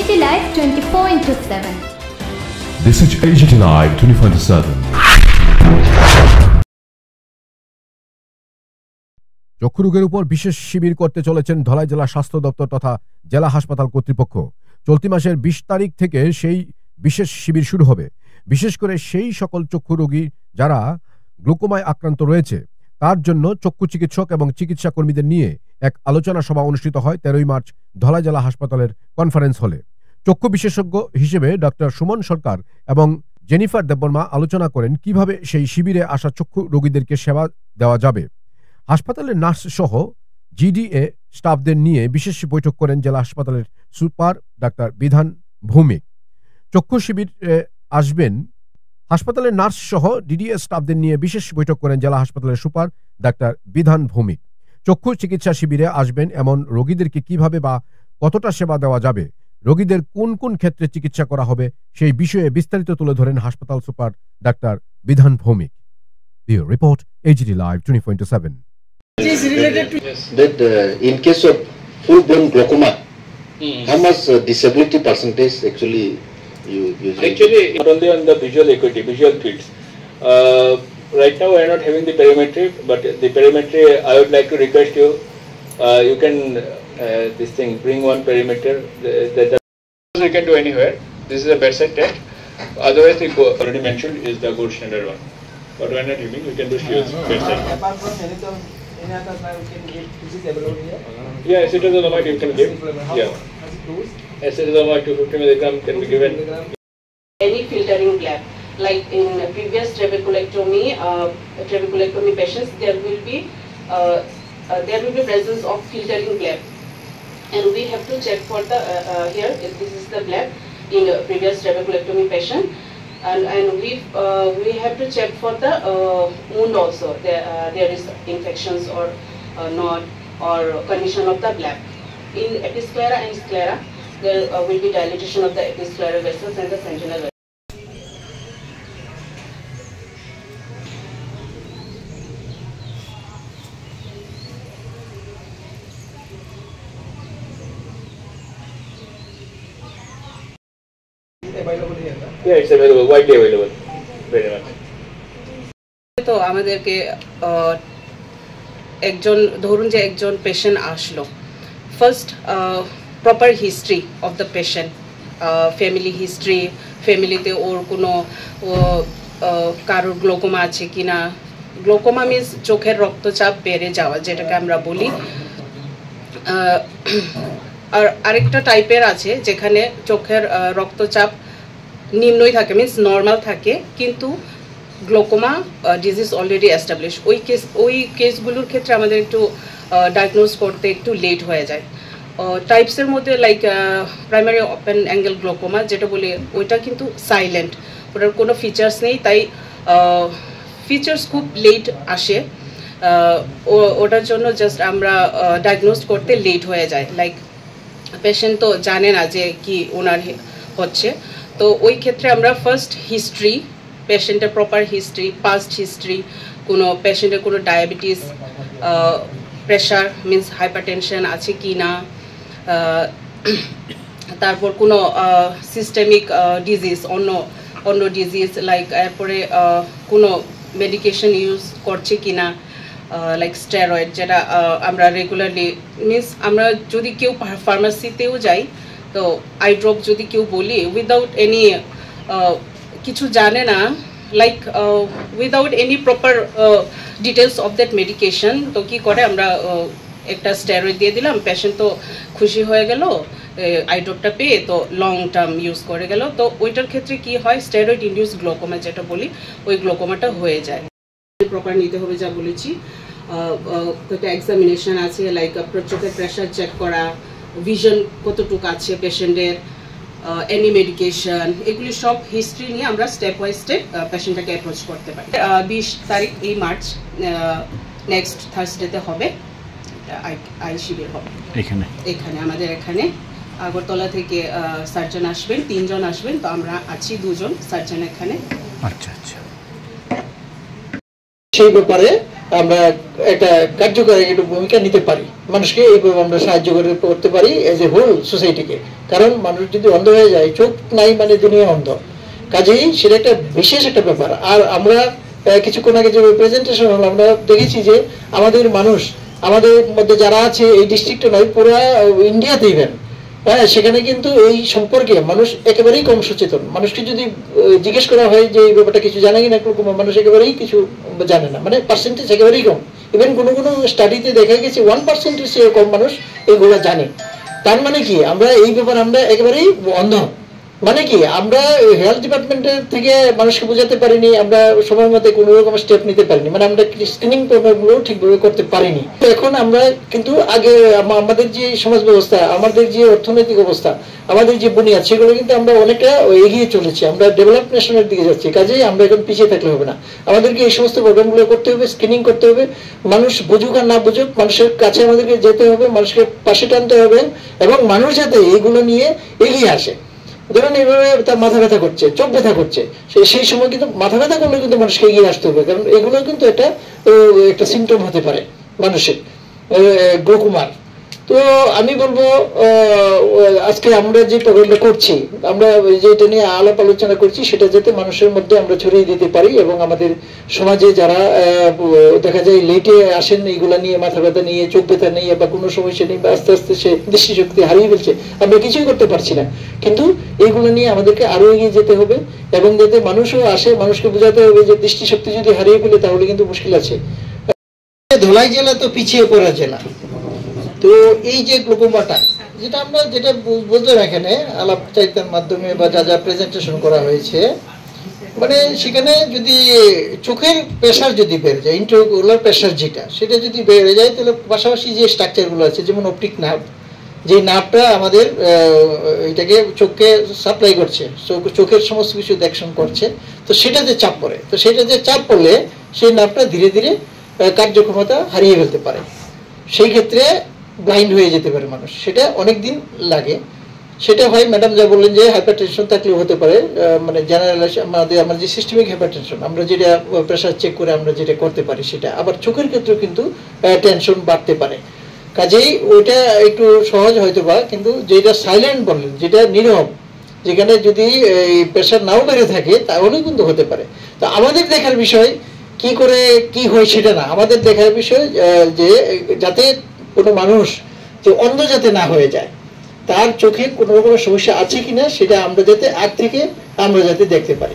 AGT Live 24/7. This is AGT Live 24/7. চক্ষু রোগের উপর বিশেষ শিবির করতে চলেছেন ধলাই জেলা স্বাস্থ্য দপ্তর তথা জেলা হাসপাতাল কর্তৃপক্ষ। চলতি মাসের 20 তারিখ থেকে সেই বিশেষ শিবির শুরু হবে। বিশেষ করে সেই সকল চক্ষু রোগী যারা গ্লুকোমায় আক্রান্ত রয়েছে তার জন্য চক্ষু চিকিৎসক এবং চিকিৎসা কর্মীদের নিয়ে এক আলোচনা সভা অনুষ্ঠিত হয় 13 মার্চ ধলাই জেলা হাসপাতালের কনফারেন্স হলে। চক্ষু বিশেষজ্ঞ হিসেবে ডক্টর সুমন সরকার এবং জেনিফার দেববর্মা আলোচনা করেন কিভাবে সেই শিবিরে আসা চক্ষু রোগীদেরকে সেবা দেওয়া যাবে। হাসপাতালের নার্স সহ জিডিএ স্টাফদের নিয়ে বিশেষ বৈঠক করেন জেলা হাসপাতালের সুপার ডাক্তার বিধান ভৌমিক। চক্ষু শিবিরে আসবেন হাসপাতালের নার্স সহ ডিডিএ স্টাফদের নিয়ে বিশেষ বৈঠক করেন জেলা হাসপাতালের সুপার ডাক্তার বিধান ভৌমিক। চক্ষু চিকিৎসা শিবিরে আসবেন এমন রোগীদেরকে কিভাবে বা কতটা সেবা দেওয়া যাবে, রোগীদের কোন কোন ক্ষেত্রে চিকিৎসা করা হবে সেই বিষয়ে বিস্তারিত তুলে ধরেন হাসপাতাল সুপার ডাক্তার বিধান Bhowmik. Bureau Report, AGT Live 24/7. It is related to that in case of full-blown glaucoma, how much disability percentage actually you usually? Actually, not only on the visual acuity, visual fields. Right now, we are not having the perimetry, but the perimetry, I would like to request you. You can this thing bring one perimeter that you can do anywhere. This is a bedside test. Otherwise, the already mentioned is the gold standard one. But when not using, we can do bedside. Apart from any other we can get visible over here. Yeah, acetylzolomide you can give. Yeah. Acetylzolomide 250 milligram can be given. Any filtering gap, like in previous trabeculectomy patients, there will be presence of filtering gap, and we have to check for the here. This is the gap in previous trabeculectomy patient. And we have to check for the wound also. There is infections or not, or condition of the bleb. In episclera and sclera, there will be dilatation of the episcleral vessels and the sentinel vessels. Yeah, it's available, widely available, very much. তো আমাদেরকে একজন ধরুন যে একজন patient আসলো, first proper history of the patient, family history, ফ্যামিলিতে ওর কোনো কারোর গ্লোকোমা আছে কিনা। গ্লোকোমা মিনস চোখের রক্তচাপ বেড়ে যাওয়া, যেটাকে আমরা বলি। আর আরেকটা টাইপের আছে যেখানে চোখের রক্তচাপ নিম্নই থাকে, মিনস নর্মাল থাকে, কিন্তু গ্লোকোমা ডিজিজ অলরেডি এস্টাবলিশ। ওই কেসগুলোর ক্ষেত্রে আমাদের একটু ডায়াগনোজ করতে একটু লেট হয়ে যায়। টাইপসের মধ্যে like primary open angle glaucoma যেটা বলি, ওইটা কিন্তু সাইলেন্ট, ওটার কোনো ফিচার্স নেই, তাই ফিচার্স খুব লেট আসে। ওটার জন্য জাস্ট আমরা ডায়াগনোজ করতে লেট হয়ে যায়। লাইক পেশেন্ট তো জানে না যে কি ওনার হচ্ছে, তো ওই ক্ষেত্রে আমরা ফার্স্ট হিস্ট্রি, পেশেন্টের প্রপার হিস্ট্রি, পাস্ট হিস্ট্রি, কোনো পেশেন্টের কোনো ডায়াবেটিস, প্রেশার মিনস হাইপারটেনশন আছে কি না, তারপর কোনো সিস্টেমিক ডিজিজ, অন্য ডিজিজ, লাইক এরপরে কোনো মেডিকেশন ইউজ করছে কি না, লাইক স্টেরয়েড, যেটা আমরা রেগুলারলি মিনস আমরা যদি কেউ ফার্মাসিতেও যাই তো আই ড্রপ যদি কেউ বলি উইদাউট এনি কিছু জানে না, like without any proper details of that medication, তো কী করে আমরা একটা স্টেরয়েড দিয়ে দিলাম, পেশেন্ট তো খুশি হয়ে গেল আই ড্রপটা পেয়ে, তো লং টার্ম ইউজ করে গেল। তো ওইটার ক্ষেত্রে কি হয়, স্টেরয়েড ইনডিউস গ্লোকোমা যেটা বলি, ওই গ্লোকোমাটা হয়ে যায়। প্রপার নিতে হবে যা বলেছি, একটা এক্সামিনেশন আছে, লাইক আপনার চোখের প্রেশার চেক করা, ভিশন কতটুকু আছে পেশেন্টের, এনি মেডিকেশন, এগুলি সব হিস্ট্রি নিয়ে আমরা স্টেপ বাই স্টেপ পেশেন্টটাকে অ্যাপ্রোচ করতে পারি। 20 তারিখ এই মার্চ নেক্সট থার্সডেতে হবে, আই শিবির হবে এখানে আমাদের এখানে আগরতলা থেকে সার্জন আসবেন, 3 জন আসবেন, তো আমরা আছি 2 জন সার্জন এখানে। আচ্ছা আচ্ছা, সেই ব্যাপারে আমরা একটা কার্যকরী একটু ভূমিকা নিতে পারি। মানুষকে এইভাবে আমরা সাহায্য করতে পারি এজ এ হোল সোসাইটিকে। কারণ মানুষ যদি অন্ধ হয়ে যায়, চোখ নাই মানে দুনিয়া অন্ধ, কাজেই সেটা একটা বিশেষ একটা ব্যাপার। আর আমরা কিছুক্ষণ আগে যে প্রেজেন্টেশন হলো, আমরা দেখেছি যে আমাদের মানুষ, আমাদের মধ্যে যারা আছে এই ডিস্ট্রিক্টে নয়, পুরো ইন্ডিয়াতে ইভেন, হ্যাঁ, সেখানে কিন্তু এই সম্পর্কে মানুষ একেবারেই কম সচেতন। মানুষকে যদি জিজ্ঞেস করা হয় যে এই ব্যাপারটা কিছু জানে কিনা, মানুষ একেবারেই কিছু জানে না, মানে পার্সেন্টেজ একেবারেই কম। ইভেন কোনো কোনো স্টাডিতে দেখা গেছে 1% চেয়ে কম মানুষ এগুলো জানে। তার মানে কি, আমরা এই ব্যাপারে আমরা একেবারেই অন্ধ। মানে কি, আমরা হেলথ ডিপার্টমেন্টের থেকে মানুষকে বোঝাতে পারিনি, আমরা সময় মতো কোনো রকম স্টেপ নিতে পারিনি, মানে আমরা স্ক্রিনিং প্রোগ্রামগুলো ঠিকভাবে করতে পারিনি। এখন আমরা কিন্তু আগে আমাদের যে সমাজ ব্যবস্থা, আমাদের যে অর্থনৈতিক অবস্থা, আমাদের যে বুনিয়াদ, সেগুলো কিন্তু আমরা অনেকটা এগিয়ে চলেছি, আমরা ডেভেলপ নেশনের দিকে যাচ্ছি। কাজেই আমরা এখন পিছিয়ে থাকলে হবে না, আমাদেরকে এই সমস্ত প্রোগ্রামগুলো করতে হবে, স্ক্রিনিং করতে হবে। মানুষ বুঝুক আর না বুঝুক, মানুষের কাছে আমাদেরকে যেতে হবে, মানুষকে পাশে টানতে হবে, এবং মানুষ যাতে এইগুলো নিয়ে এগিয়ে আসে। ধরেন এইভাবে তার মাথা ব্যথা করছে, চোখ ব্যথা করছে, সেই সময় কিন্তু মাথা ব্যথা করলে কিন্তু মানুষকে এগিয়ে আসতে হবে, কারণ এগুলো কিন্তু একটা সিমটম হতে পারে মানুষের গ্লোকোমার। তো আমি বলবো আজকে আমরা যে প্রোগ্রামটা করছি, আমরা যেটা নিয়ে আলাপ আলোচনা করছি, সেটা যাতে মানুষের মধ্যে আমরা ছড়িয়ে দিতে পারি, এবং আমাদের সমাজে যারা দেখা যায় লেটে আসেন এইগুলা নিয়ে, মাথা ব্যথা নিয়ে, চোখ ব্যথা নিয়ে, বা কোনো সমস্যা নেই, বা আস্তে আস্তে সে দৃষ্টিশক্তি হারিয়ে ফেলছে, আমরা কিছুই করতে পারছি না, কিন্তু এইগুলো নিয়ে আমাদেরকে আরো এগিয়ে যেতে হবে, এবং যাতে মানুষও আসে, মানুষকে বোঝাতে হবে যে দৃষ্টিশক্তি যদি হারিয়ে ফেলে তাহলে কিন্তু মুশকিল আছে। ধলাই জেলা তো পিছিয়ে পড়া জেলা। তো এই যে গ্লোকোমাটা, যেটা আমরা বলতে এখানে আলাপচারিতার মাধ্যমে বা যা যা প্রেজেন্টেশন করা হয়েছে, মানে সেখানে যদি চোখের প্রেশার যদি বেড়ে যায়, ইন্ট্রাওকুলার প্রেশার যেটা, সেটা যদি বেড়ে যায়, তাহলে পাশাপাশি যে স্ট্রাকচারগুলো আছে, যেমন অপটিক নার্ভ, যে নার্ভটা আমাদের এটাকে চোখকে সাপ্লাই করছে, চোখের সমস্ত কিছু দেখশন করছে, তো সেটাতে চাপ পড়ে। তো সেটাতে চাপ পড়লে সেই নার্ভটা ধীরে ধীরে কার্যক্ষমতা হারিয়ে ফেলতে পারে, সেই ক্ষেত্রে ব্লাইন্ড হয়ে যেতে পারে মানুষ। সেটা অনেক দিন লাগে। সেটা হয় ম্যাডাম যা বললেন যে হাইপারটেনশন থাকলেও হতে পারে, মানে জেনারেল আমাদের যে সিস্টেমিক হাইপারটেনশন, আমরা যেটা প্রেশার চেক করে আমরা যেটা করতে পারি সেটা। আবার চোখের ক্ষেত্রেও কিন্তু টেনশন বাড়তে পারে, কাজেই ওইটা একটু সহজ হয়তো বা, কিন্তু যেটা সাইলেন্ট বললেন, যেটা নীরব, যেখানে যদি এই প্রেশার নাও বেড়ে থাকে তাহলেও কিন্তু হতে পারে। তো আমাদের দেখার বিষয় কি করে কি হয় সেটা না, আমাদের দেখার বিষয় যে যাতে কোনো মানুষ যে অন্ধ যাতে না হয়ে যায়, তার চোখে কোনো রকম সমস্যা আছে কিনা সেটা আমরা যাতে আগ থেকে আমরা যাতে দেখতে পারি।